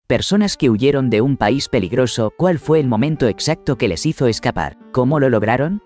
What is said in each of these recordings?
Personas que huyeron de un país peligroso, ¿cuál fue el momento exacto que les hizo escapar? ¿Cómo lo lograron?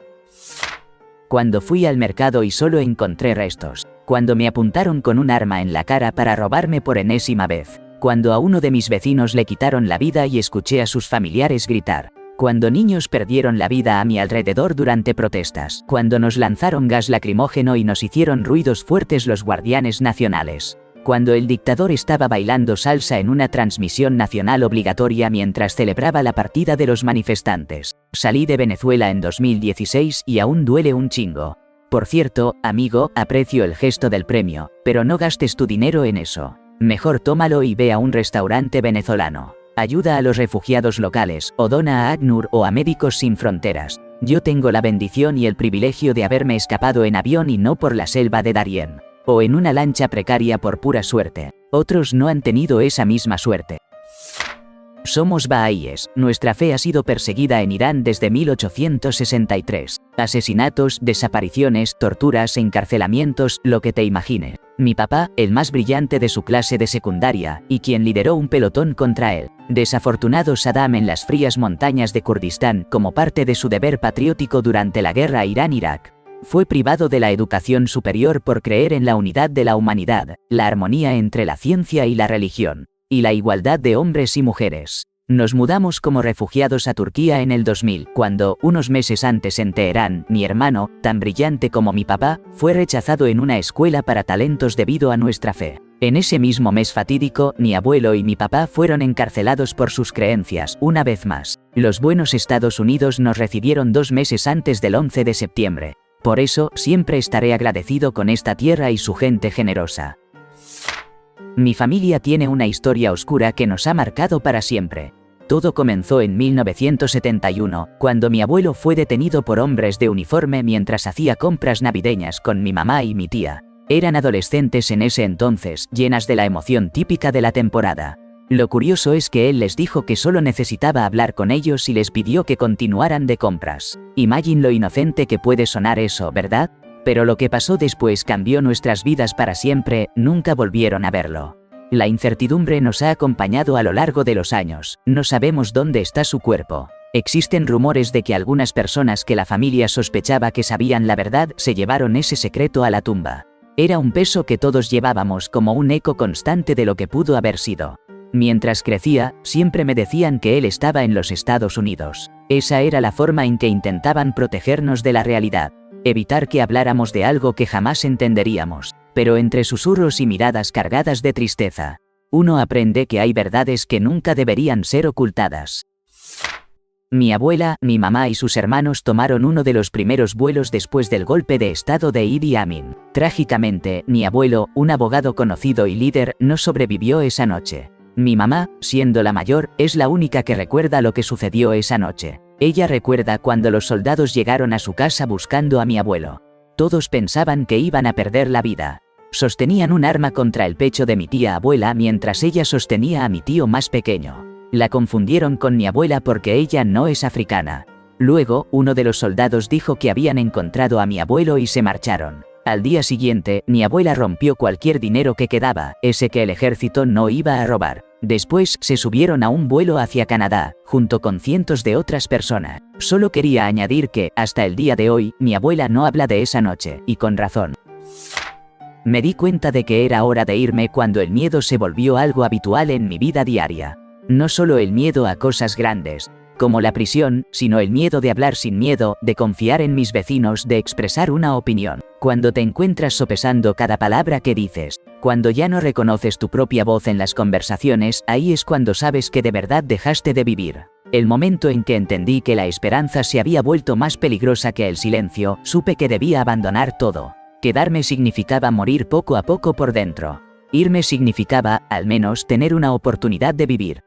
Cuando fui al mercado y solo encontré restos. Cuando me apuntaron con un arma en la cara para robarme por enésima vez. Cuando a uno de mis vecinos le quitaron la vida y escuché a sus familiares gritar. Cuando niños perdieron la vida a mi alrededor durante protestas. Cuando nos lanzaron gas lacrimógeno y nos hicieron ruidos fuertes los guardianes nacionales. Cuando el dictador estaba bailando salsa en una transmisión nacional obligatoria mientras celebraba la partida de los manifestantes. Salí de Venezuela en 2016 y aún duele un chingo. Por cierto, amigo, aprecio el gesto del premio, pero no gastes tu dinero en eso. Mejor tómalo y ve a un restaurante venezolano. Ayuda a los refugiados locales, o dona a ACNUR o a Médicos Sin Fronteras. Yo tengo la bendición y el privilegio de haberme escapado en avión y no por la selva de Darién. O en una lancha precaria por pura suerte. Otros no han tenido esa misma suerte. Somos bahá'íes. Nuestra fe ha sido perseguida en Irán desde 1863. Asesinatos, desapariciones, torturas, encarcelamientos, lo que te imagines. Mi papá, el más brillante de su clase de secundaria, y quien lideró un pelotón contra él. Desafortunado Saddam en las frías montañas de Kurdistán como parte de su deber patriótico durante la guerra Irán-Irak. Fue privado de la educación superior por creer en la unidad de la humanidad, la armonía entre la ciencia y la religión, y la igualdad de hombres y mujeres. Nos mudamos como refugiados a Turquía en el 2000, cuando, unos meses antes en Teherán, mi hermano, tan brillante como mi papá, fue rechazado en una escuela para talentos debido a nuestra fe. En ese mismo mes fatídico, mi abuelo y mi papá fueron encarcelados por sus creencias, una vez más. Los buenos Estados Unidos nos recibieron 2 meses antes del 11 de septiembre. Por eso, siempre estaré agradecido con esta tierra y su gente generosa. Mi familia tiene una historia oscura que nos ha marcado para siempre. Todo comenzó en 1971, cuando mi abuelo fue detenido por hombres de uniforme mientras hacía compras navideñas con mi mamá y mi tía. Eran adolescentes en ese entonces, llenas de la emoción típica de la temporada. Lo curioso es que él les dijo que solo necesitaba hablar con ellos y les pidió que continuaran de compras. Imagine lo inocente que puede sonar eso, ¿verdad? Pero lo que pasó después cambió nuestras vidas para siempre, nunca volvieron a verlo. La incertidumbre nos ha acompañado a lo largo de los años, no sabemos dónde está su cuerpo. Existen rumores de que algunas personas que la familia sospechaba que sabían la verdad se llevaron ese secreto a la tumba. Era un peso que todos llevábamos como un eco constante de lo que pudo haber sido. Mientras crecía, siempre me decían que él estaba en los Estados Unidos. Esa era la forma en que intentaban protegernos de la realidad. Evitar que habláramos de algo que jamás entenderíamos. Pero entre susurros y miradas cargadas de tristeza, uno aprende que hay verdades que nunca deberían ser ocultadas. Mi abuela, mi mamá y sus hermanos tomaron uno de los primeros vuelos después del golpe de estado de Idi Amin. Trágicamente, mi abuelo, un abogado conocido y líder, no sobrevivió esa noche. Mi mamá, siendo la mayor, es la única que recuerda lo que sucedió esa noche. Ella recuerda cuando los soldados llegaron a su casa buscando a mi abuelo. Todos pensaban que iban a perder la vida. Sostenían un arma contra el pecho de mi tía abuela mientras ella sostenía a mi tío más pequeño. La confundieron con mi abuela porque ella no es africana. Luego, uno de los soldados dijo que habían encontrado a mi abuelo y se marcharon. Al día siguiente, mi abuela rompió cualquier dinero que quedaba, ese que el ejército no iba a robar. Después, se subieron a un vuelo hacia Canadá, junto con cientos de otras personas. Solo quería añadir que, hasta el día de hoy, mi abuela no habla de esa noche, y con razón. Me di cuenta de que era hora de irme cuando el miedo se volvió algo habitual en mi vida diaria. No solo el miedo a cosas grandes, como la prisión, sino el miedo de hablar sin miedo, de confiar en mis vecinos, de expresar una opinión. Cuando te encuentras sopesando cada palabra que dices, cuando ya no reconoces tu propia voz en las conversaciones, ahí es cuando sabes que de verdad dejaste de vivir. El momento en que entendí que la esperanza se había vuelto más peligrosa que el silencio, supe que debía abandonar todo. Quedarme significaba morir poco a poco por dentro. Irme significaba, al menos, tener una oportunidad de vivir.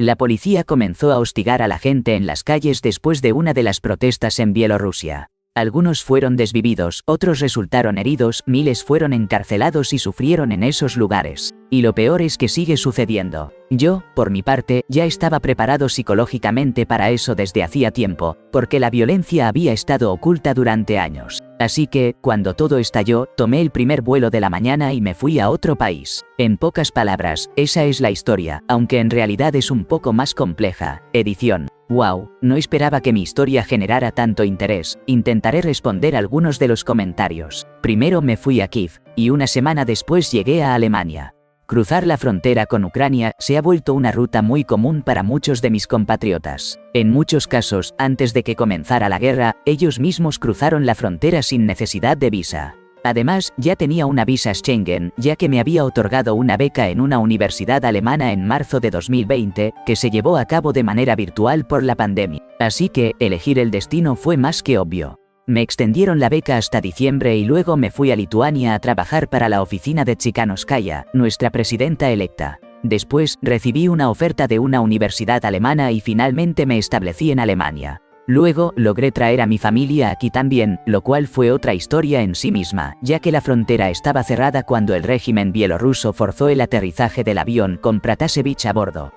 La policía comenzó a hostigar a la gente en las calles después de una de las protestas en Bielorrusia. Algunos fueron desvividos, otros resultaron heridos, miles fueron encarcelados y sufrieron en esos lugares. Y lo peor es que sigue sucediendo. Yo, por mi parte, ya estaba preparado psicológicamente para eso desde hacía tiempo, porque la violencia había estado oculta durante años. Así que, cuando todo estalló, tomé el primer vuelo de la mañana y me fui a otro país. En pocas palabras, esa es la historia, aunque en realidad es un poco más compleja. Edición. Wow, no esperaba que mi historia generara tanto interés. Intentaré responder algunos de los comentarios. Primero me fui a Kiev, y una semana después llegué a Alemania. Cruzar la frontera con Ucrania se ha vuelto una ruta muy común para muchos de mis compatriotas. En muchos casos, antes de que comenzara la guerra, ellos mismos cruzaron la frontera sin necesidad de visa. Además, ya tenía una visa Schengen, ya que me había otorgado una beca en una universidad alemana en marzo de 2020, que se llevó a cabo de manera virtual por la pandemia. Así que, elegir el destino fue más que obvio. Me extendieron la beca hasta diciembre y luego me fui a Lituania a trabajar para la oficina de Tsikhanouskaya, nuestra presidenta electa. Después, recibí una oferta de una universidad alemana y finalmente me establecí en Alemania. Luego, logré traer a mi familia aquí también, lo cual fue otra historia en sí misma, ya que la frontera estaba cerrada cuando el régimen bielorruso forzó el aterrizaje del avión con Pratasevich a bordo.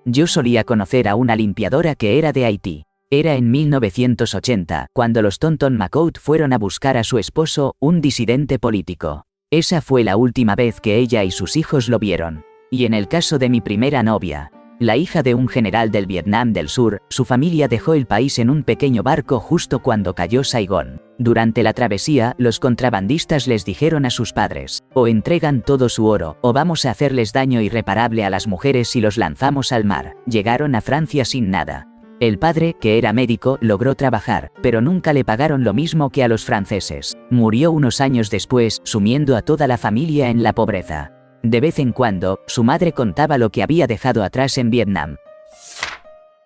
Yo solía conocer a una limpiadora que era de Haití. Era en 1980, cuando los Tonton Macoute fueron a buscar a su esposo, un disidente político. Esa fue la última vez que ella y sus hijos lo vieron. Y en el caso de mi primera novia, la hija de un general del Vietnam del Sur, su familia dejó el país en un pequeño barco justo cuando cayó Saigón. Durante la travesía, los contrabandistas les dijeron a sus padres, o entregan todo su oro, o vamos a hacerles daño irreparable a las mujeres si los lanzamos al mar. Llegaron a Francia sin nada. El padre, que era médico, logró trabajar, pero nunca le pagaron lo mismo que a los franceses. Murió unos años después, sumiendo a toda la familia en la pobreza. De vez en cuando, su madre contaba lo que había dejado atrás en Vietnam.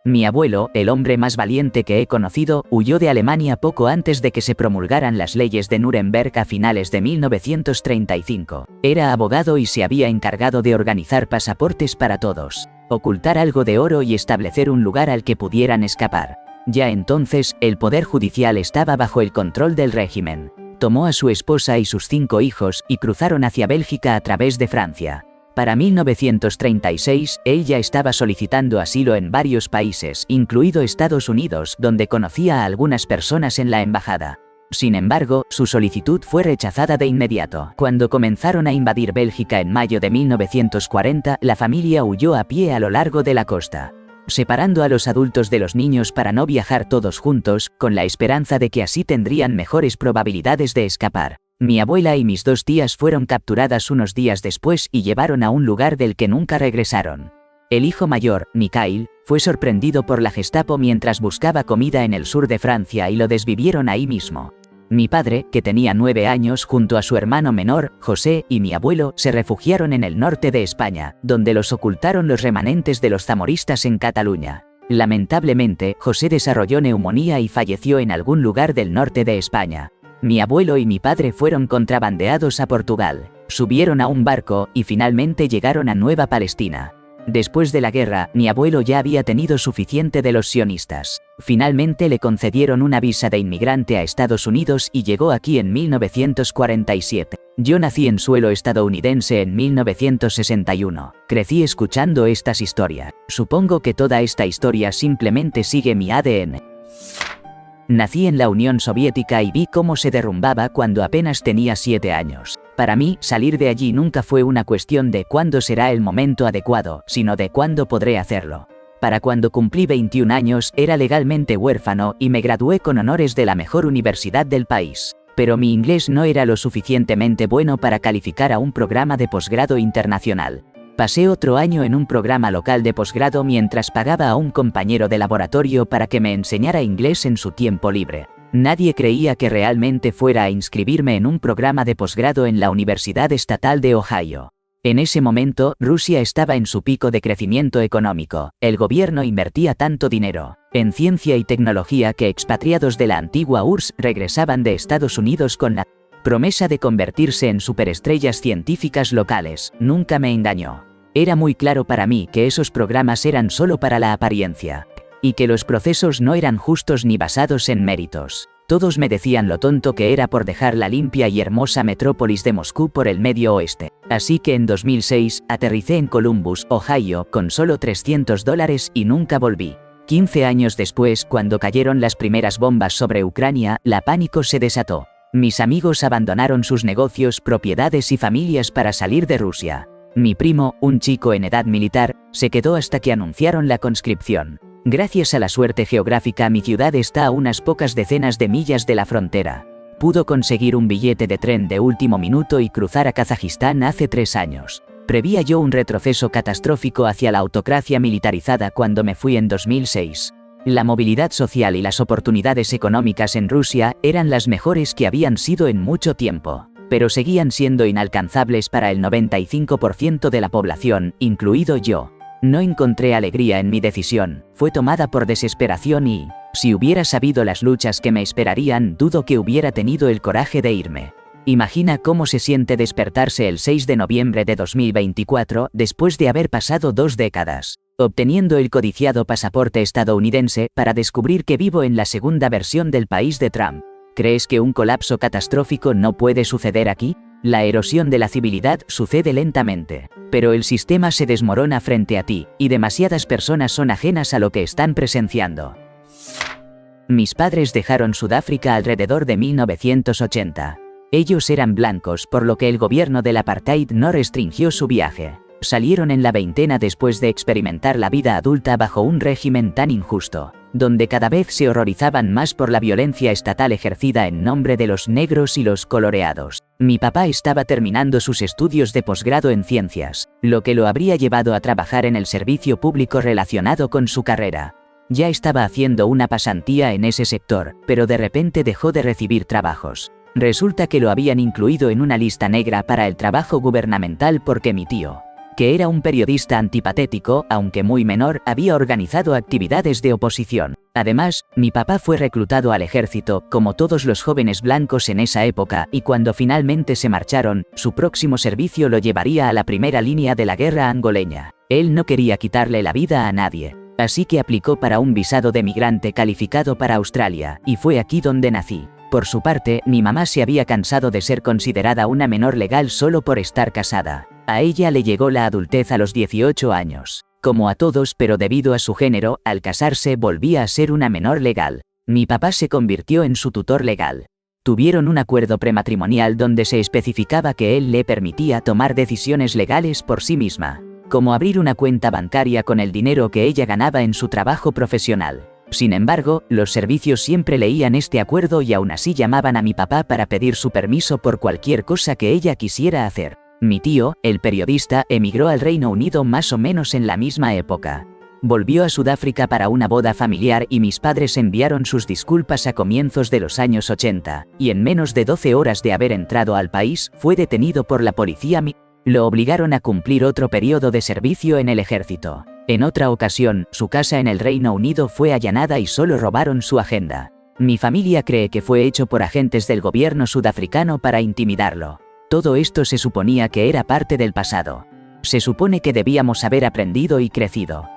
Mi abuelo, el hombre más valiente que he conocido, huyó de Alemania poco antes de que se promulgaran las leyes de Nuremberg a finales de 1935. Era abogado y se había encargado de organizar pasaportes para todos, ocultar algo de oro y establecer un lugar al que pudieran escapar. Ya entonces, el poder judicial estaba bajo el control del régimen. Tomó a su esposa y sus 5 hijos y cruzaron hacia Bélgica a través de Francia. Para 1936, él ya estaba solicitando asilo en varios países, incluido Estados Unidos, donde conocía a algunas personas en la embajada. Sin embargo, su solicitud fue rechazada de inmediato. Cuando comenzaron a invadir Bélgica en mayo de 1940, la familia huyó a pie a lo largo de la costa, separando a los adultos de los niños para no viajar todos juntos, con la esperanza de que así tendrían mejores probabilidades de escapar. Mi abuela y mis 2 tías fueron capturadas unos días después y llevaron a un lugar del que nunca regresaron. El hijo mayor, Mikhail, fue sorprendido por la Gestapo mientras buscaba comida en el sur de Francia y lo desvivieron ahí mismo. Mi padre, que tenía 9 años, junto a su hermano menor, José, y mi abuelo, se refugiaron en el norte de España, donde los ocultaron los remanentes de los zamoristas en Cataluña. Lamentablemente, José desarrolló neumonía y falleció en algún lugar del norte de España. Mi abuelo y mi padre fueron contrabandeados a Portugal, subieron a un barco y finalmente llegaron a Nueva Palestina. Después de la guerra, mi abuelo ya había tenido suficiente de los sionistas. Finalmente le concedieron una visa de inmigrante a Estados Unidos y llegó aquí en 1947. Yo nací en suelo estadounidense en 1961. Crecí escuchando estas historias. Supongo que toda esta historia simplemente sigue mi ADN. Nací en la Unión Soviética y vi cómo se derrumbaba cuando apenas tenía 7 años. Para mí, salir de allí nunca fue una cuestión de cuándo será el momento adecuado, sino de cuándo podré hacerlo. Para cuando cumplí 21 años, era legalmente huérfano y me gradué con honores de la mejor universidad del país. Pero mi inglés no era lo suficientemente bueno para calificar a un programa de posgrado internacional. Pasé otro año en un programa local de posgrado mientras pagaba a un compañero de laboratorio para que me enseñara inglés en su tiempo libre. Nadie creía que realmente fuera a inscribirme en un programa de posgrado en la Universidad Estatal de Ohio. En ese momento, Rusia estaba en su pico de crecimiento económico. El gobierno invertía tanto dinero en ciencia y tecnología que expatriados de la antigua URSS regresaban de Estados Unidos con la promesa de convertirse en superestrellas científicas locales. Nunca me engañó. Era muy claro para mí que esos programas eran solo para la apariencia, y que los procesos no eran justos ni basados en méritos. Todos me decían lo tonto que era por dejar la limpia y hermosa metrópolis de Moscú por el Medio Oeste. Así que en 2006, aterricé en Columbus, Ohio, con solo $300 y nunca volví. 15 años después, cuando cayeron las primeras bombas sobre Ucrania, la pánico se desató. Mis amigos abandonaron sus negocios, propiedades y familias para salir de Rusia. Mi primo, un chico en edad militar, se quedó hasta que anunciaron la conscripción. Gracias a la suerte geográfica, mi ciudad está a unas pocas decenas de millas de la frontera. Pudo conseguir un billete de tren de último minuto y cruzar a Kazajistán hace 3 años. Prevía yo un retroceso catastrófico hacia la autocracia militarizada cuando me fui en 2006. La movilidad social y las oportunidades económicas en Rusia eran las mejores que habían sido en mucho tiempo, pero seguían siendo inalcanzables para el 95% de la población, incluido yo. No encontré alegría en mi decisión, fue tomada por desesperación y, si hubiera sabido las luchas que me esperarían, dudo que hubiera tenido el coraje de irme. Imagina cómo se siente despertarse el 6 de noviembre de 2024, después de haber pasado 2 décadas, obteniendo el codiciado pasaporte estadounidense, para descubrir que vivo en la segunda versión del país de Trump. ¿Crees que un colapso catastrófico no puede suceder aquí? La erosión de la civilidad sucede lentamente, pero el sistema se desmorona frente a ti, y demasiadas personas son ajenas a lo que están presenciando. Mis padres dejaron Sudáfrica alrededor de 1980. Ellos eran blancos, por lo que el gobierno del apartheid no restringió su viaje. Salieron en la veintena después de experimentar la vida adulta bajo un régimen tan injusto, donde cada vez se horrorizaban más por la violencia estatal ejercida en nombre de los negros y los coloreados. Mi papá estaba terminando sus estudios de posgrado en ciencias, lo que lo habría llevado a trabajar en el servicio público relacionado con su carrera. Ya estaba haciendo una pasantía en ese sector, pero de repente dejó de recibir trabajos. Resulta que lo habían incluido en una lista negra para el trabajo gubernamental porque mi tío, que era un periodista antipatético, aunque muy menor, había organizado actividades de oposición. Además, mi papá fue reclutado al ejército, como todos los jóvenes blancos en esa época, y cuando finalmente se marcharon, su próximo servicio lo llevaría a la primera línea de la guerra angoleña. Él no quería quitarle la vida a nadie, así que aplicó para un visado de migrante calificado para Australia, y fue aquí donde nací. Por su parte, mi mamá se había cansado de ser considerada una menor legal solo por estar casada. A ella le llegó la adultez a los 18 años. Como a todos, pero debido a su género, al casarse volvía a ser una menor legal. Mi papá se convirtió en su tutor legal. Tuvieron un acuerdo prematrimonial donde se especificaba que él le permitía tomar decisiones legales por sí misma, como abrir una cuenta bancaria con el dinero que ella ganaba en su trabajo profesional. Sin embargo, los servicios siempre leían este acuerdo y aún así llamaban a mi papá para pedir su permiso por cualquier cosa que ella quisiera hacer. Mi tío, el periodista, emigró al Reino Unido más o menos en la misma época. Volvió a Sudáfrica para una boda familiar y mis padres enviaron sus disculpas a comienzos de los años 80, y en menos de 12 horas de haber entrado al país, fue detenido por la policía. Lo obligaron a cumplir otro periodo de servicio en el ejército. En otra ocasión, su casa en el Reino Unido fue allanada y solo robaron su agenda. Mi familia cree que fue hecho por agentes del gobierno sudafricano para intimidarlo. Todo esto se suponía que era parte del pasado. Se supone que debíamos haber aprendido y crecido.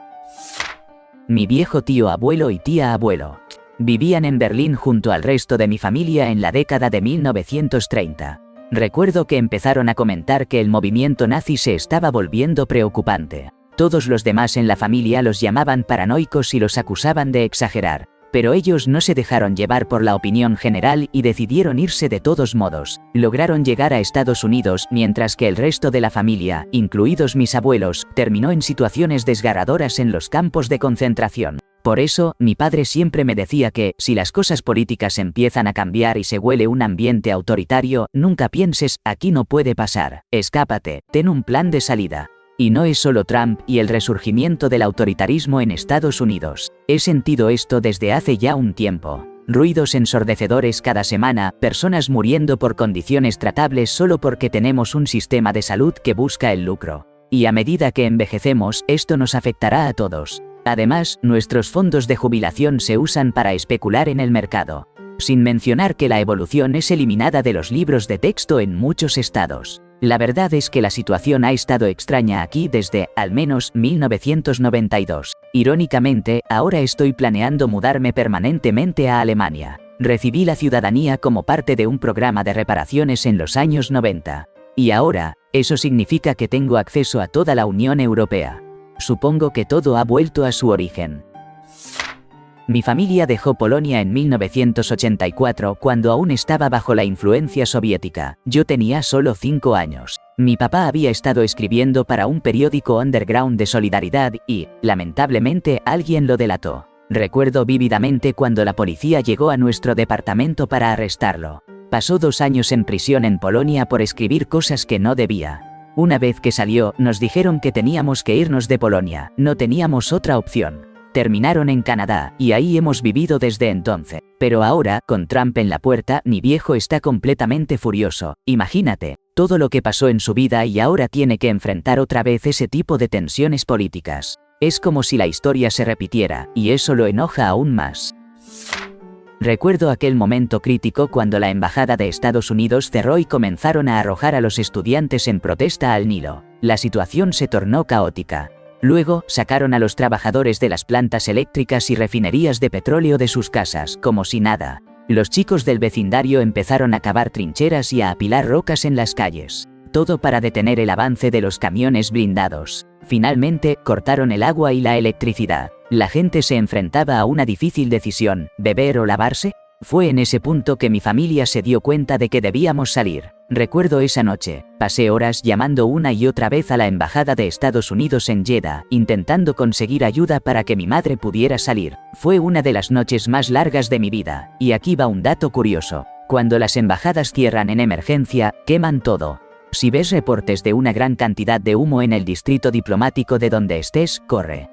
Mi viejo tío abuelo y tía abuelo vivían en Berlín junto al resto de mi familia en la década de 1930. Recuerdo que empezaron a comentar que el movimiento nazi se estaba volviendo preocupante. Todos los demás en la familia los llamaban paranoicos y los acusaban de exagerar, pero ellos no se dejaron llevar por la opinión general y decidieron irse de todos modos. Lograron llegar a Estados Unidos, mientras que el resto de la familia, incluidos mis abuelos, terminó en situaciones desgarradoras en los campos de concentración. Por eso, mi padre siempre me decía que, si las cosas políticas empiezan a cambiar y se huele un ambiente autoritario, nunca pienses, aquí no puede pasar, escápate, ten un plan de salida. Y no es solo Trump y el resurgimiento del autoritarismo en Estados Unidos. He sentido esto desde hace ya un tiempo. Ruidos ensordecedores cada semana, personas muriendo por condiciones tratables solo porque tenemos un sistema de salud que busca el lucro. Y a medida que envejecemos, esto nos afectará a todos. Además, nuestros fondos de jubilación se usan para especular en el mercado. Sin mencionar que la evolución es eliminada de los libros de texto en muchos estados. La verdad es que la situación ha estado extraña aquí desde, al menos, 1992. Irónicamente, ahora estoy planeando mudarme permanentemente a Alemania. Recibí la ciudadanía como parte de un programa de reparaciones en los años 90. Y ahora, eso significa que tengo acceso a toda la Unión Europea. Supongo que todo ha vuelto a su origen. Mi familia dejó Polonia en 1984 cuando aún estaba bajo la influencia soviética. Yo tenía solo 5 años. Mi papá había estado escribiendo para un periódico underground de solidaridad y, lamentablemente, alguien lo delató. Recuerdo vívidamente cuando la policía llegó a nuestro departamento para arrestarlo. Pasó 2 años en prisión en Polonia por escribir cosas que no debía. Una vez que salió, nos dijeron que teníamos que irnos de Polonia, no teníamos otra opción. Terminaron en Canadá, y ahí hemos vivido desde entonces. Pero ahora, con Trump en la puerta, mi viejo está completamente furioso. Imagínate, todo lo que pasó en su vida y ahora tiene que enfrentar otra vez ese tipo de tensiones políticas. Es como si la historia se repitiera, y eso lo enoja aún más. Recuerdo aquel momento crítico cuando la Embajada de Estados Unidos cerró y comenzaron a arrojar a los estudiantes en protesta al Nilo. La situación se tornó caótica. Luego, sacaron a los trabajadores de las plantas eléctricas y refinerías de petróleo de sus casas, como si nada. Los chicos del vecindario empezaron a cavar trincheras y a apilar rocas en las calles. Todo para detener el avance de los camiones blindados. Finalmente, cortaron el agua y la electricidad. La gente se enfrentaba a una difícil decisión: ¿beber o lavarse? Fue en ese punto que mi familia se dio cuenta de que debíamos salir. Recuerdo esa noche, pasé horas llamando una y otra vez a la Embajada de Estados Unidos en Jeddah, intentando conseguir ayuda para que mi madre pudiera salir. Fue una de las noches más largas de mi vida, y aquí va un dato curioso. Cuando las embajadas cierran en emergencia, queman todo. Si ves reportes de una gran cantidad de humo en el distrito diplomático de donde estés, corre.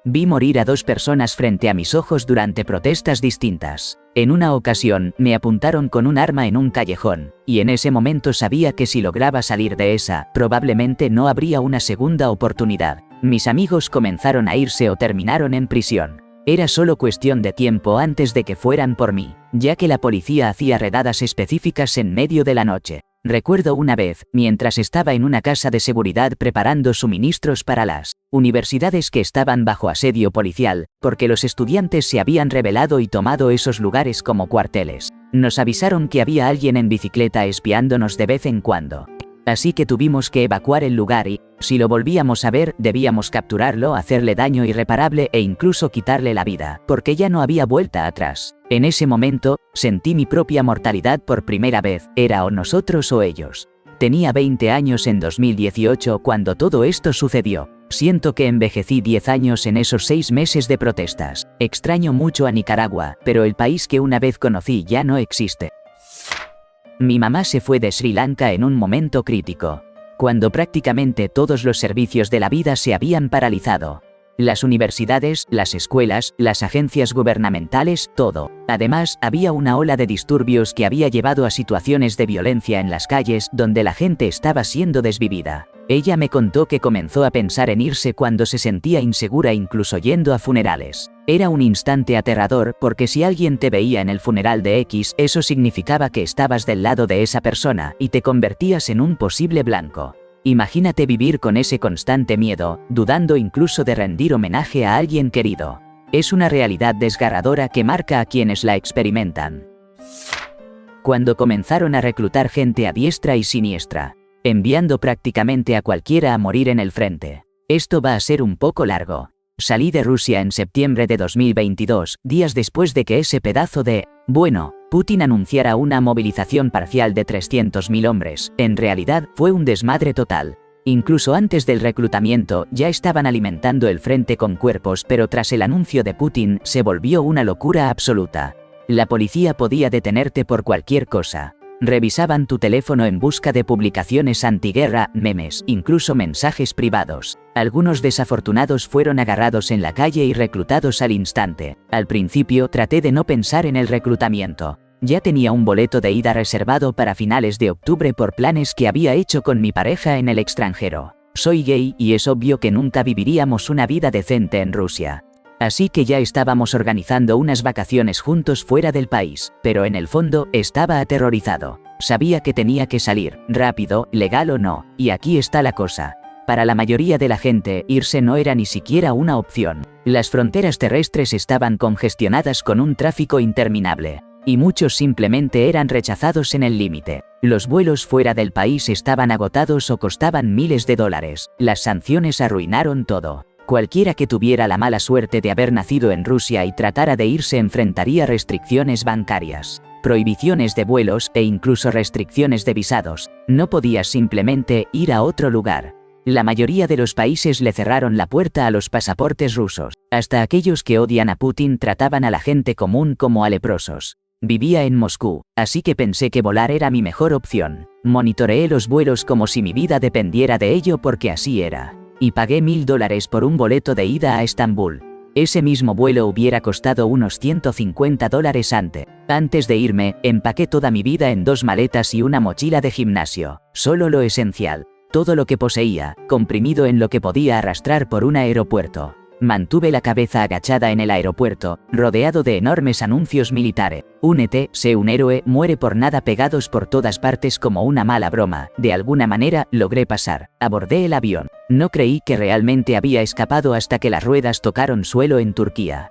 Vi morir a 2 personas frente a mis ojos durante protestas distintas. En una ocasión, me apuntaron con un arma en un callejón, y en ese momento sabía que si lograba salir de esa, probablemente no habría una segunda oportunidad. Mis amigos comenzaron a irse o terminaron en prisión. Era solo cuestión de tiempo antes de que fueran por mí, ya que la policía hacía redadas específicas en medio de la noche. Recuerdo una vez, mientras estaba en una casa de seguridad preparando suministros para las universidades que estaban bajo asedio policial, porque los estudiantes se habían rebelado y tomado esos lugares como cuarteles. Nos avisaron que había alguien en bicicleta espiándonos de vez en cuando. Así que tuvimos que evacuar el lugar y, si lo volvíamos a ver, debíamos capturarlo, hacerle daño irreparable e incluso quitarle la vida, porque ya no había vuelta atrás. En ese momento, sentí mi propia mortalidad por primera vez, era o nosotros o ellos. Tenía 20 años en 2018 cuando todo esto sucedió. Siento que envejecí 10 años en esos 6 meses de protestas. Extraño mucho a Nicaragua, pero el país que una vez conocí ya no existe. Mi mamá se fue de Sri Lanka en un momento crítico, cuando prácticamente todos los servicios de la vida se habían paralizado. Las universidades, las escuelas, las agencias gubernamentales, todo. Además, había una ola de disturbios que había llevado a situaciones de violencia en las calles donde la gente estaba siendo desvivida. Ella me contó que comenzó a pensar en irse cuando se sentía insegura incluso yendo a funerales. Era un instante aterrador porque si alguien te veía en el funeral de X, eso significaba que estabas del lado de esa persona y te convertías en un posible blanco. Imagínate vivir con ese constante miedo, dudando incluso de rendir homenaje a alguien querido. Es una realidad desgarradora que marca a quienes la experimentan. Cuando comenzaron a reclutar gente a diestra y siniestra, enviando prácticamente a cualquiera a morir en el frente. Esto va a ser un poco largo. Salí de Rusia en septiembre de 2022, días después de que ese pedazo de, Putin anunciara una movilización parcial de 300.000 hombres. En realidad, fue un desmadre total. Incluso antes del reclutamiento, ya estaban alimentando el frente con cuerpos, pero tras el anuncio de Putin, se volvió una locura absoluta. La policía podía detenerte por cualquier cosa. Revisaban tu teléfono en busca de publicaciones antiguerra, memes, incluso mensajes privados. Algunos desafortunados fueron agarrados en la calle y reclutados al instante. Al principio traté de no pensar en el reclutamiento. Ya tenía un boleto de ida reservado para finales de octubre por planes que había hecho con mi pareja en el extranjero. Soy gay y es obvio que nunca viviríamos una vida decente en Rusia. Así que ya estábamos organizando unas vacaciones juntos fuera del país, pero en el fondo estaba aterrorizado. Sabía que tenía que salir, rápido, legal o no, y aquí está la cosa. Para la mayoría de la gente, irse no era ni siquiera una opción. Las fronteras terrestres estaban congestionadas con un tráfico interminable, y muchos simplemente eran rechazados en el límite. Los vuelos fuera del país estaban agotados o costaban miles de dólares. Las sanciones arruinaron todo. Cualquiera que tuviera la mala suerte de haber nacido en Rusia y tratara de irse enfrentaría restricciones bancarias, prohibiciones de vuelos e incluso restricciones de visados. No podías simplemente ir a otro lugar. La mayoría de los países le cerraron la puerta a los pasaportes rusos. Hasta aquellos que odian a Putin trataban a la gente común como a leprosos. Vivía en Moscú, así que pensé que volar era mi mejor opción. Monitoreé los vuelos como si mi vida dependiera de ello porque así era. Y pagué $1000 por un boleto de ida a Estambul. Ese mismo vuelo hubiera costado unos $150 Antes de irme, empaqué toda mi vida en 2 maletas y una mochila de gimnasio. Solo lo esencial. Todo lo que poseía, comprimido en lo que podía arrastrar por un aeropuerto. Mantuve la cabeza agachada en el aeropuerto, rodeado de enormes anuncios militares. Únete, sé un héroe, muere por nada pegados por todas partes como una mala broma. De alguna manera, logré pasar. Abordé el avión. No creí que realmente había escapado hasta que las ruedas tocaron suelo en Turquía.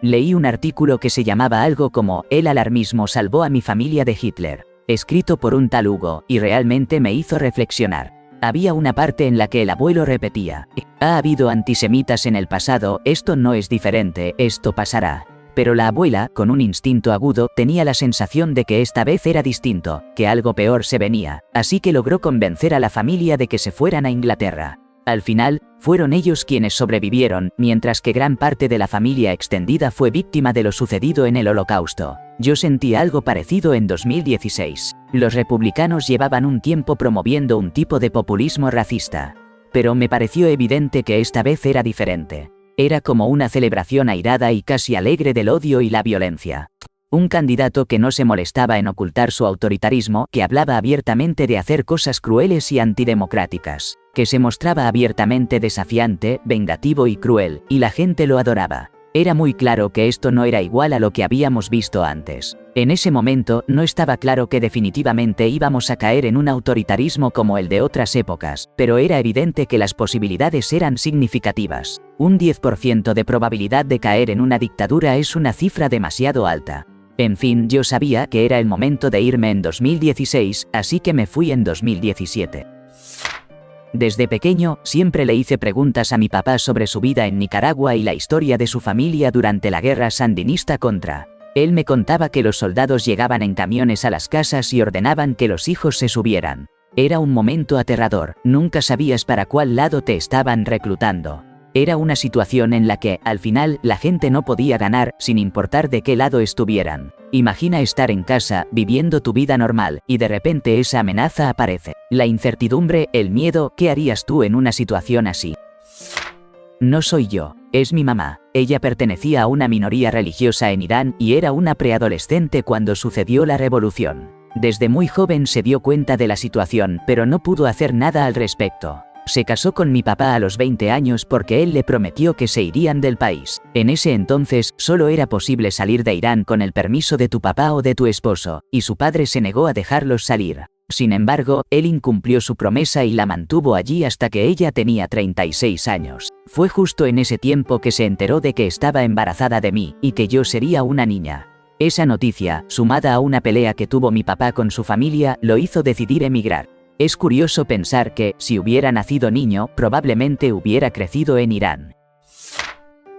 Leí un artículo que se llamaba algo como «El alarmismo salvó a mi familia de Hitler», escrito por un tal Hugo, y realmente me hizo reflexionar. Había una parte en la que el abuelo repetía: «Ha habido antisemitas en el pasado, esto no es diferente, esto pasará». Pero la abuela, con un instinto agudo, tenía la sensación de que esta vez era distinto, que algo peor se venía, así que logró convencer a la familia de que se fueran a Inglaterra. Al final, fueron ellos quienes sobrevivieron, mientras que gran parte de la familia extendida fue víctima de lo sucedido en el Holocausto. Yo sentí algo parecido en 2016. Los republicanos llevaban un tiempo promoviendo un tipo de populismo racista. Pero me pareció evidente que esta vez era diferente. Era como una celebración airada y casi alegre del odio y la violencia. Un candidato que no se molestaba en ocultar su autoritarismo, que hablaba abiertamente de hacer cosas crueles y antidemocráticas, que se mostraba abiertamente desafiante, vengativo y cruel, y la gente lo adoraba. Era muy claro que esto no era igual a lo que habíamos visto antes. En ese momento, no estaba claro que definitivamente íbamos a caer en un autoritarismo como el de otras épocas, pero era evidente que las posibilidades eran significativas. Un 10% de probabilidad de caer en una dictadura es una cifra demasiado alta. En fin, yo sabía que era el momento de irme en 2016, así que me fui en 2017. Desde pequeño, siempre le hice preguntas a mi papá sobre su vida en Nicaragua y la historia de su familia durante la guerra sandinista contra. Él me contaba que los soldados llegaban en camiones a las casas y ordenaban que los hijos se subieran. Era un momento aterrador, nunca sabías para cuál lado te estaban reclutando. Era una situación en la que, al final, la gente no podía ganar, sin importar de qué lado estuvieran. Imagina estar en casa, viviendo tu vida normal, y de repente esa amenaza aparece. La incertidumbre, el miedo, ¿qué harías tú en una situación así? No soy yo, es mi mamá. Ella pertenecía a una minoría religiosa en Irán y era una preadolescente cuando sucedió la revolución. Desde muy joven se dio cuenta de la situación, pero no pudo hacer nada al respecto. Se casó con mi papá a los 20 años porque él le prometió que se irían del país. En ese entonces, solo era posible salir de Irán con el permiso de tu papá o de tu esposo, y su padre se negó a dejarlos salir. Sin embargo, él incumplió su promesa y la mantuvo allí hasta que ella tenía 36 años. Fue justo en ese tiempo que se enteró de que estaba embarazada de mí, y que yo sería una niña. Esa noticia, sumada a una pelea que tuvo mi papá con su familia, lo hizo decidir emigrar. Es curioso pensar que, si hubiera nacido niño, probablemente hubiera crecido en Irán.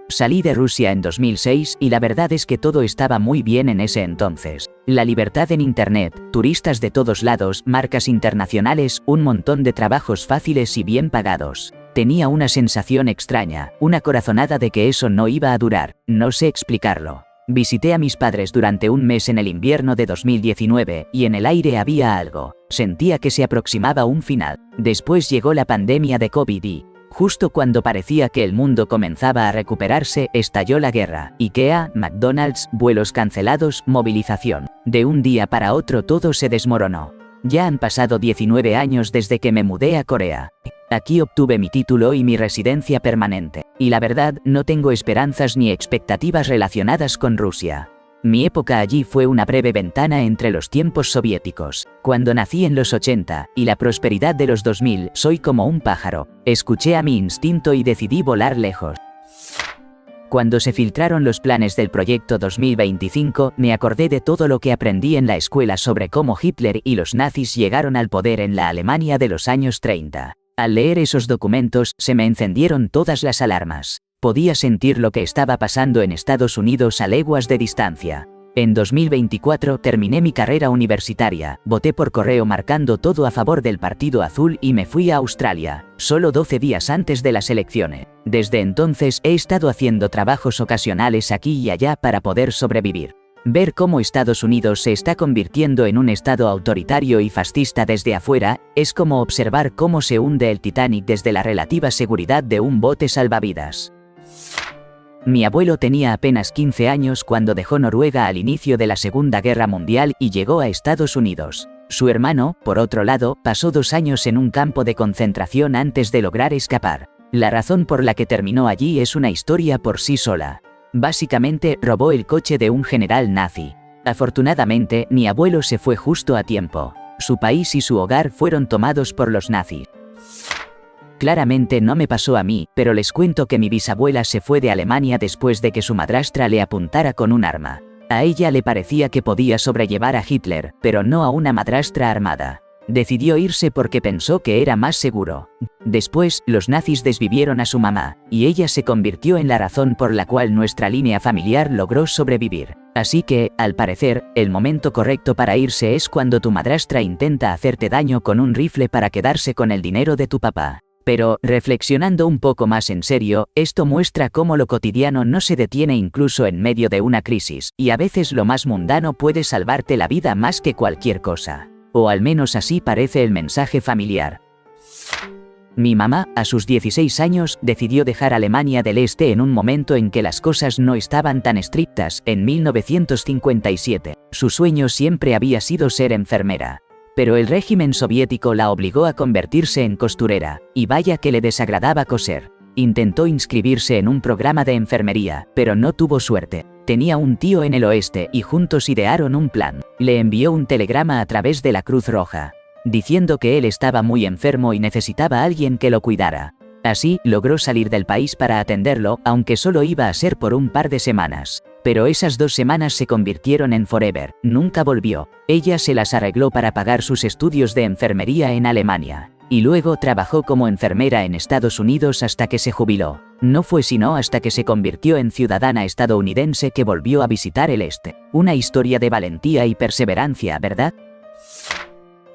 Salí de Rusia en 2006 y la verdad es que todo estaba muy bien en ese entonces. La libertad en Internet, turistas de todos lados, marcas internacionales, un montón de trabajos fáciles y bien pagados. Tenía una sensación extraña, una corazonada de que eso no iba a durar, no sé explicarlo. Visité a mis padres durante un mes en el invierno de 2019 y en el aire había algo. Sentía que se aproximaba un final. Después llegó la pandemia de COVID y, justo cuando parecía que el mundo comenzaba a recuperarse, estalló la guerra. IKEA, McDonald's, vuelos cancelados, movilización. De un día para otro todo se desmoronó. Ya han pasado 19 años desde que me mudé a Corea. Aquí obtuve mi título y mi residencia permanente. Y la verdad, no tengo esperanzas ni expectativas relacionadas con Rusia. Mi época allí fue una breve ventana entre los tiempos soviéticos. Cuando nací en los 80 y la prosperidad de los 2000, soy como un pájaro. Escuché a mi instinto y decidí volar lejos. Cuando se filtraron los planes del proyecto 2025, me acordé de todo lo que aprendí en la escuela sobre cómo Hitler y los nazis llegaron al poder en la Alemania de los años 30. Al leer esos documentos, se me encendieron todas las alarmas. Podía sentir lo que estaba pasando en Estados Unidos a leguas de distancia. En 2024 terminé mi carrera universitaria, voté por correo marcando todo a favor del Partido Azul y me fui a Australia, solo 12 días antes de las elecciones. Desde entonces he estado haciendo trabajos ocasionales aquí y allá para poder sobrevivir. Ver cómo Estados Unidos se está convirtiendo en un estado autoritario y fascista desde afuera, es como observar cómo se hunde el Titanic desde la relativa seguridad de un bote salvavidas. Mi abuelo tenía apenas 15 años cuando dejó Noruega al inicio de la Segunda Guerra Mundial y llegó a Estados Unidos. Su hermano, por otro lado, pasó 2 años en un campo de concentración antes de lograr escapar. La razón por la que terminó allí es una historia por sí sola. Básicamente, robó el coche de un general nazi. Afortunadamente, mi abuelo se fue justo a tiempo. Su país y su hogar fueron tomados por los nazis. Claramente no me pasó a mí, pero les cuento que mi bisabuela se fue de Alemania después de que su madrastra le apuntara con un arma. A ella le parecía que podía sobrellevar a Hitler, pero no a una madrastra armada. Decidió irse porque pensó que era más seguro. Después, los nazis desvivieron a su mamá, y ella se convirtió en la razón por la cual nuestra línea familiar logró sobrevivir. Así que, al parecer, el momento correcto para irse es cuando tu madrastra intenta hacerte daño con un rifle para quedarse con el dinero de tu papá. Pero, reflexionando un poco más en serio, esto muestra cómo lo cotidiano no se detiene incluso en medio de una crisis, y a veces lo más mundano puede salvarte la vida más que cualquier cosa. O al menos así parece el mensaje familiar. Mi mamá, a sus 16 años, decidió dejar Alemania del Este en un momento en que las cosas no estaban tan estrictas, en 1957. Su sueño siempre había sido ser enfermera. Pero el régimen soviético la obligó a convertirse en costurera, y vaya que le desagradaba coser. Intentó inscribirse en un programa de enfermería, pero no tuvo suerte. Tenía un tío en el oeste y juntos idearon un plan. Le envió un telegrama a través de la Cruz Roja, diciendo que él estaba muy enfermo y necesitaba a alguien que lo cuidara. Así, logró salir del país para atenderlo, aunque solo iba a ser por un par de semanas. Pero esas 2 semanas se convirtieron en forever. Nunca volvió. Ella se las arregló para pagar sus estudios de enfermería en Alemania. Y luego trabajó como enfermera en Estados Unidos hasta que se jubiló. No fue sino hasta que se convirtió en ciudadana estadounidense que volvió a visitar el este. Una historia de valentía y perseverancia, ¿verdad?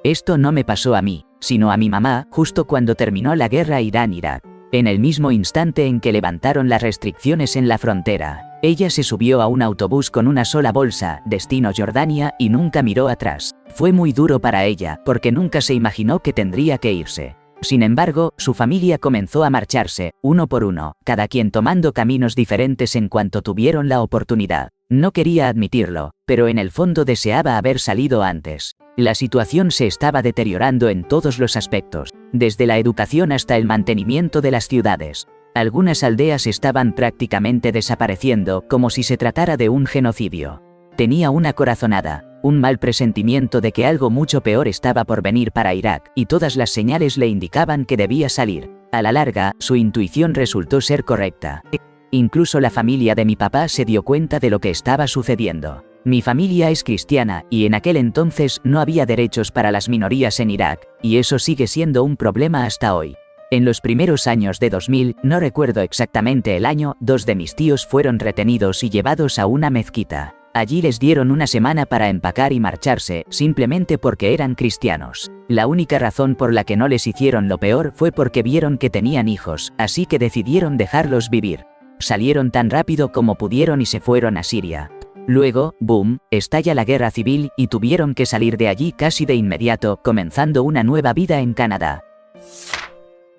Esto no me pasó a mí, sino a mi mamá, justo cuando terminó la guerra Irán-Irak. En el mismo instante en que levantaron las restricciones en la frontera, ella se subió a un autobús con una sola bolsa, destino Jordania, y nunca miró atrás. Fue muy duro para ella, porque nunca se imaginó que tendría que irse. Sin embargo, su familia comenzó a marcharse, uno por uno, cada quien tomando caminos diferentes en cuanto tuvieron la oportunidad. No quería admitirlo, pero en el fondo deseaba haber salido antes. La situación se estaba deteriorando en todos los aspectos, desde la educación hasta el mantenimiento de las ciudades. Algunas aldeas estaban prácticamente desapareciendo, como si se tratara de un genocidio. Tenía una corazonada, un mal presentimiento de que algo mucho peor estaba por venir para Irak, y todas las señales le indicaban que debía salir. A la larga, su intuición resultó ser correcta. Incluso la familia de mi papá se dio cuenta de lo que estaba sucediendo. Mi familia es cristiana, y en aquel entonces no había derechos para las minorías en Irak, y eso sigue siendo un problema hasta hoy. En los primeros años de 2000, no recuerdo exactamente el año, 2 de mis tíos fueron retenidos y llevados a una mezquita. Allí les dieron una semana para empacar y marcharse, simplemente porque eran cristianos. La única razón por la que no les hicieron lo peor fue porque vieron que tenían hijos, así que decidieron dejarlos vivir. Salieron tan rápido como pudieron y se fueron a Siria. Luego, boom, estalla la guerra civil y tuvieron que salir de allí casi de inmediato, comenzando una nueva vida en Canadá.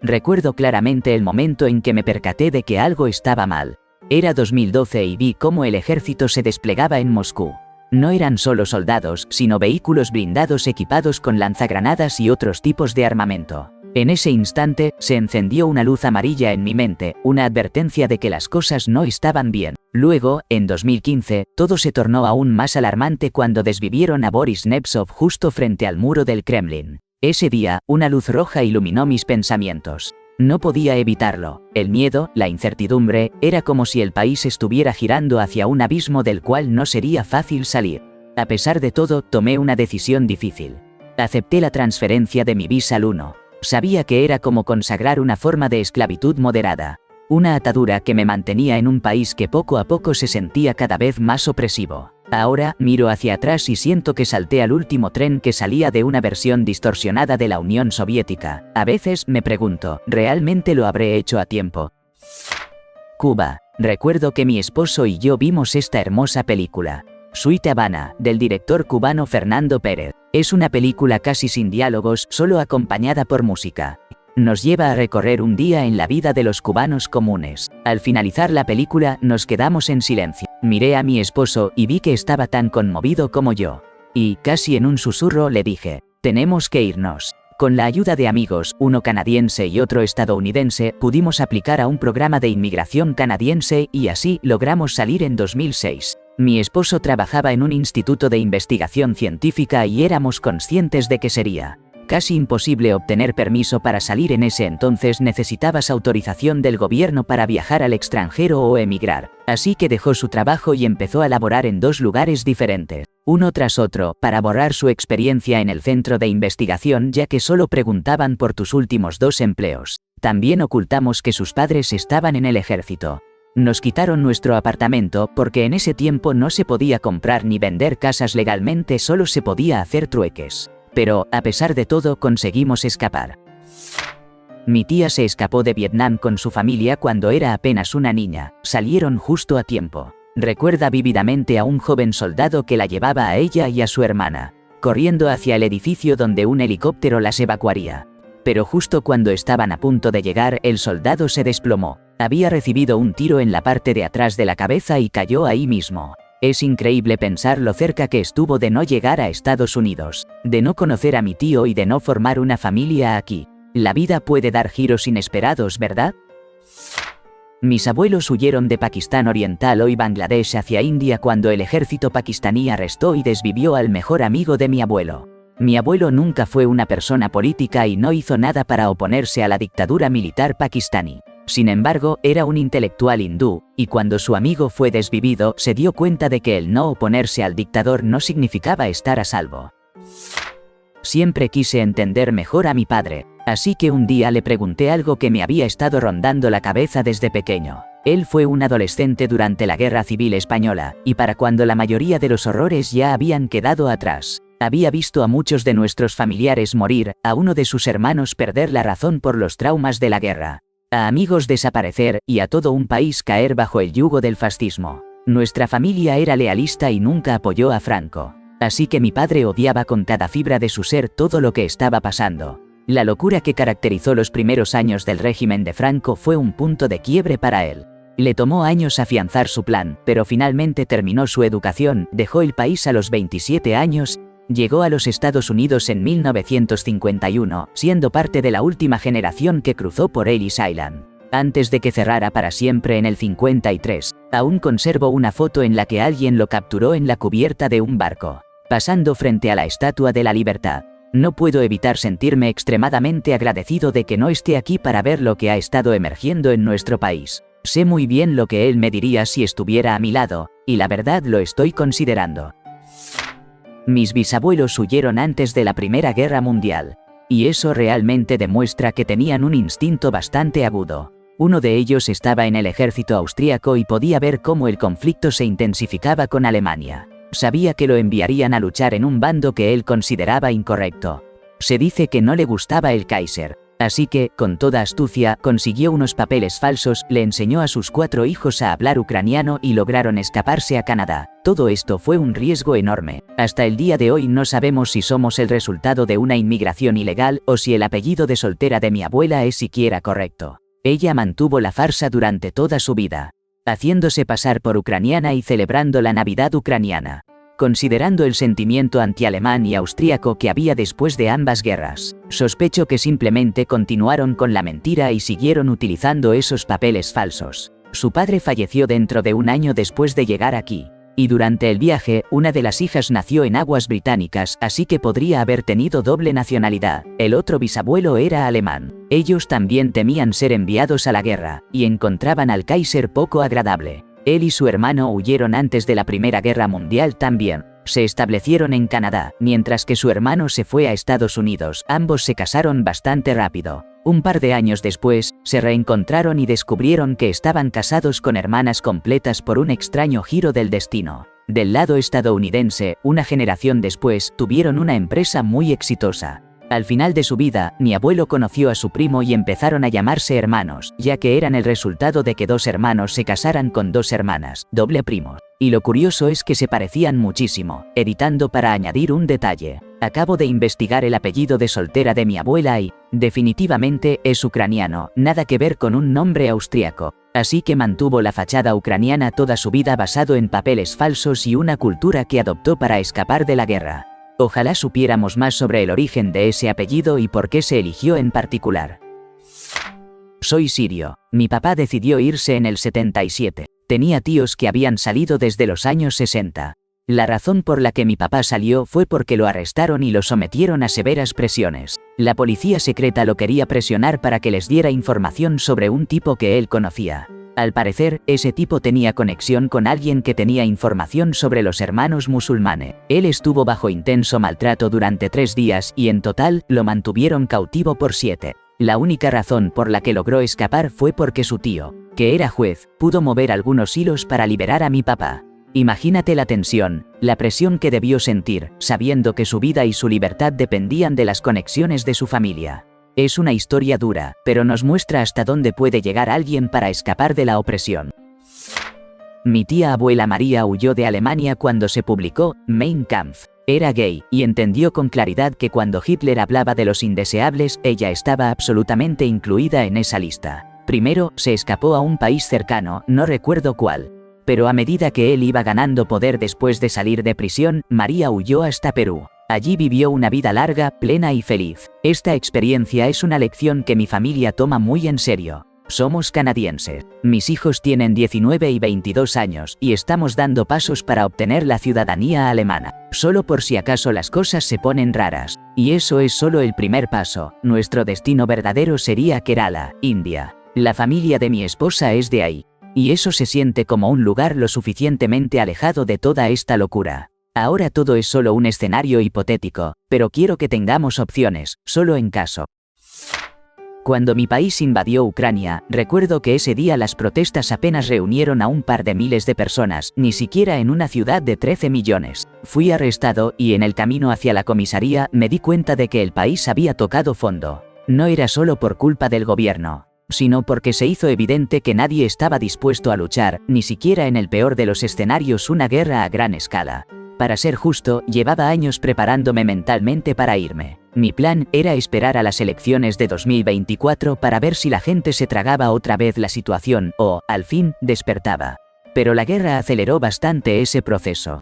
Recuerdo claramente el momento en que me percaté de que algo estaba mal. Era 2012 y vi cómo el ejército se desplegaba en Moscú. No eran solo soldados, sino vehículos blindados equipados con lanzagranadas y otros tipos de armamento. En ese instante, se encendió una luz amarilla en mi mente, una advertencia de que las cosas no estaban bien. Luego, en 2015, todo se tornó aún más alarmante cuando desvivieron a Boris Nemtsov justo frente al muro del Kremlin. Ese día, una luz roja iluminó mis pensamientos. No podía evitarlo. El miedo, la incertidumbre, era como si el país estuviera girando hacia un abismo del cual no sería fácil salir. A pesar de todo, tomé una decisión difícil. Acepté la transferencia de mi visa al 1. Sabía que era como consagrar una forma de esclavitud moderada. Una atadura que me mantenía en un país que poco a poco se sentía cada vez más opresivo. Ahora, miro hacia atrás y siento que salté al último tren que salía de una versión distorsionada de la Unión Soviética. A veces me pregunto, ¿realmente lo habré hecho a tiempo? Cuba. Recuerdo que mi esposo y yo vimos esta hermosa película. Sweet Havana, del director cubano Fernando Pérez. Es una película casi sin diálogos, solo acompañada por música. Nos lleva a recorrer un día en la vida de los cubanos comunes. Al finalizar la película, nos quedamos en silencio. Miré a mi esposo y vi que estaba tan conmovido como yo. Y, casi en un susurro, le dije, tenemos que irnos. Con la ayuda de amigos, uno canadiense y otro estadounidense, pudimos aplicar a un programa de inmigración canadiense y así logramos salir en 2006. Mi esposo trabajaba en un instituto de investigación científica y éramos conscientes de que sería casi imposible obtener permiso para salir en ese entonces. Necesitabas autorización del gobierno para viajar al extranjero o emigrar. Así que dejó su trabajo y empezó a laborar en 2 lugares diferentes, uno tras otro, para borrar su experiencia en el centro de investigación, ya que solo preguntaban por tus últimos 2 empleos. También ocultamos que sus padres estaban en el ejército. Nos quitaron nuestro apartamento porque en ese tiempo no se podía comprar ni vender casas legalmente, solo se podía hacer trueques. Pero, a pesar de todo, conseguimos escapar. Mi tía se escapó de Vietnam con su familia cuando era apenas una niña. Salieron justo a tiempo. Recuerda vívidamente a un joven soldado que la llevaba a ella y a su hermana, corriendo hacia el edificio donde un helicóptero las evacuaría. Pero justo cuando estaban a punto de llegar, el soldado se desplomó. Había recibido un tiro en la parte de atrás de la cabeza y cayó ahí mismo. Es increíble pensar lo cerca que estuvo de no llegar a Estados Unidos, de no conocer a mi tío y de no formar una familia aquí. La vida puede dar giros inesperados, ¿verdad? Mis abuelos huyeron de Pakistán Oriental, hoy Bangladesh, hacia India cuando el ejército pakistaní arrestó y desvivió al mejor amigo de mi abuelo. Mi abuelo nunca fue una persona política y no hizo nada para oponerse a la dictadura militar pakistaní. Sin embargo, era un intelectual hindú, y cuando su amigo fue desvivido, se dio cuenta de que el no oponerse al dictador no significaba estar a salvo. Siempre quise entender mejor a mi padre, así que un día le pregunté algo que me había estado rondando la cabeza desde pequeño. Él fue un adolescente durante la Guerra Civil Española, y para cuando la mayoría de los horrores ya habían quedado atrás. Había visto a muchos de nuestros familiares morir, a uno de sus hermanos perder la razón por los traumas de la guerra, a amigos desaparecer y a todo un país caer bajo el yugo del fascismo. Nuestra familia era lealista y nunca apoyó a Franco. Así que mi padre odiaba con cada fibra de su ser todo lo que estaba pasando. La locura que caracterizó los primeros años del régimen de Franco fue un punto de quiebre para él. Le tomó años afianzar su plan, pero finalmente terminó su educación, dejó el país a los 27 años, llegó a los Estados Unidos en 1951, siendo parte de la última generación que cruzó por Ellis Island. Antes de que cerrara para siempre en el 53, aún conservo una foto en la que alguien lo capturó en la cubierta de un barco, pasando frente a la Estatua de la Libertad. No puedo evitar sentirme extremadamente agradecido de que no esté aquí para ver lo que ha estado emergiendo en nuestro país. Sé muy bien lo que él me diría si estuviera a mi lado, y la verdad lo estoy considerando. Mis bisabuelos huyeron antes de la Primera Guerra Mundial, y eso realmente demuestra que tenían un instinto bastante agudo. Uno de ellos estaba en el ejército austríaco y podía ver cómo el conflicto se intensificaba con Alemania. Sabía que lo enviarían a luchar en un bando que él consideraba incorrecto. Se dice que no le gustaba el Kaiser. Así que, con toda astucia, consiguió unos papeles falsos, le enseñó a sus 4 hijos a hablar ucraniano y lograron escaparse a Canadá. Todo esto fue un riesgo enorme. Hasta el día de hoy no sabemos si somos el resultado de una inmigración ilegal o si el apellido de soltera de mi abuela es siquiera correcto. Ella mantuvo la farsa durante toda su vida, haciéndose pasar por ucraniana y celebrando la Navidad ucraniana, considerando el sentimiento antialemán y austríaco que había después de ambas guerras. Sospecho que simplemente continuaron con la mentira y siguieron utilizando esos papeles falsos. Su padre falleció dentro de un año después de llegar aquí, y durante el viaje, una de las hijas nació en aguas británicas, así que podría haber tenido doble nacionalidad. El otro bisabuelo era alemán. Ellos también temían ser enviados a la guerra, y encontraban al Kaiser poco agradable. Él y su hermano huyeron antes de la Primera Guerra Mundial también. se establecieron en Canadá, mientras que su hermano se fue a Estados Unidos. Ambos se casaron bastante rápido. Un par de años después, se reencontraron y descubrieron que estaban casados con hermanas completas por un extraño giro del destino. Del lado estadounidense, una generación después, tuvieron una empresa muy exitosa. Al final de su vida, mi abuelo conoció a su primo y empezaron a llamarse hermanos, ya que eran el resultado de que dos hermanos se casaran con dos hermanas, doble primos. Y lo curioso es que se parecían muchísimo, editando para añadir un detalle. Acabo de investigar el apellido de soltera de mi abuela y, definitivamente, es ucraniano, nada que ver con un nombre austriaco. Así que mantuvo la fachada ucraniana toda su vida basado en papeles falsos y una cultura que adoptó para escapar de la guerra. Ojalá supiéramos más sobre el origen de ese apellido y por qué se eligió en particular. Soy sirio. Mi papá decidió irse en el 77. Tenía tíos que habían salido desde los años 60. La razón por la que mi papá salió fue porque lo arrestaron y lo sometieron a severas presiones. La policía secreta lo quería presionar para que les diera información sobre un tipo que él conocía. Al parecer, ese tipo tenía conexión con alguien que tenía información sobre los hermanos musulmanes. Él estuvo bajo intenso maltrato durante 3 días y en total, lo mantuvieron cautivo por 7. La única razón por la que logró escapar fue porque su tío, que era juez, pudo mover algunos hilos para liberar a mi papá. Imagínate la tensión, la presión que debió sentir, sabiendo que su vida y su libertad dependían de las conexiones de su familia. Es una historia dura, pero nos muestra hasta dónde puede llegar alguien para escapar de la opresión. Mi tía abuela María huyó de Alemania cuando se publicó Mein Kampf. Era gay, y entendió con claridad que cuando Hitler hablaba de los indeseables, ella estaba absolutamente incluida en esa lista. Primero, se escapó a un país cercano, no recuerdo cuál. Pero a medida que él iba ganando poder después de salir de prisión, María huyó hasta Perú. Allí vivió una vida larga, plena y feliz. Esta experiencia es una lección que mi familia toma muy en serio. Somos canadienses. Mis hijos tienen 19 y 22 años y estamos dando pasos para obtener la ciudadanía alemana. Solo por si acaso las cosas se ponen raras. Y eso es solo el primer paso. Nuestro destino verdadero sería Kerala, India. La familia de mi esposa es de ahí. Y eso se siente como un lugar lo suficientemente alejado de toda esta locura. Ahora todo es solo un escenario hipotético, pero quiero que tengamos opciones, solo en caso. Cuando mi país invadió Ucrania, recuerdo que ese día las protestas apenas reunieron a un par de miles de personas, ni siquiera en una ciudad de 13 millones. Fui arrestado y en el camino hacia la comisaría me di cuenta de que el país había tocado fondo. No era solo por culpa del gobierno, sino porque se hizo evidente que nadie estaba dispuesto a luchar, ni siquiera en el peor de los escenarios, una guerra a gran escala. Para ser justo, llevaba años preparándome mentalmente para irme. Mi plan era esperar a las elecciones de 2024 para ver si la gente se tragaba otra vez la situación o, al fin, despertaba. Pero la guerra aceleró bastante ese proceso.